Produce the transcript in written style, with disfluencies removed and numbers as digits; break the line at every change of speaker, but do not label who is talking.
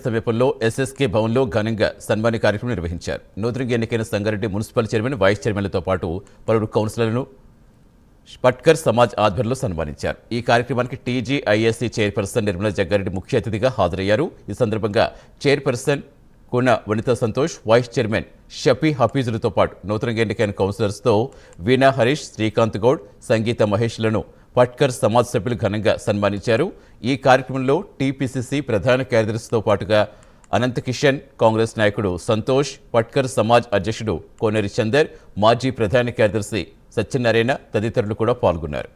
సమీపంలో ఎస్ఎస్కే భవన్లో ఘనంగా సన్మాన కార్యక్రమం నిర్వహించారు. నూతనంగా ఎన్నికైన సంగారెడ్డి మున్సిపల్ చైర్మన్, వైస్ చైర్మన్లతో పాటు పలువురు కౌన్సిలర్లను పట్కర్ సమాజ్ ఆధ్వర్యంలో సన్మానించారు. ఈ కార్యక్రమానికి టీజీఐఎస్సీ చైర్పర్సన్ నిర్మలా జగ్గారెడ్డి ముఖ్య అతిథిగా హాజరయ్యారు. ఈ సందర్భంగా చైర్పర్సన్ కోన వనితా సంతోష్, వైస్ చైర్మన్ షఫీ హఫీజులతో పాటు నూతనంగా ఎన్నికైన కౌన్సిలర్స్తో వీణా హరీష్, శ్రీకాంత్ గౌడ్, సంగీత మహేష్లను పట్కర్ సమాజ్ సభ్యులు ఘనంగా సన్మానించారు. ఈ కార్యక్రమంలో టీపీసీసీ ప్రధాన కార్యదర్శితో పాటుగా అనంత కిషన్, కాంగ్రెస్ నాయకుడు సంతోష్, పట్కర్ సమాజ్ అధ్యక్షుడు కోనేరి చందర్, మాజీ ప్రధాన కార్యదర్శి సత్యనారాయణ తదితరులు కూడా పాల్గొన్నారు.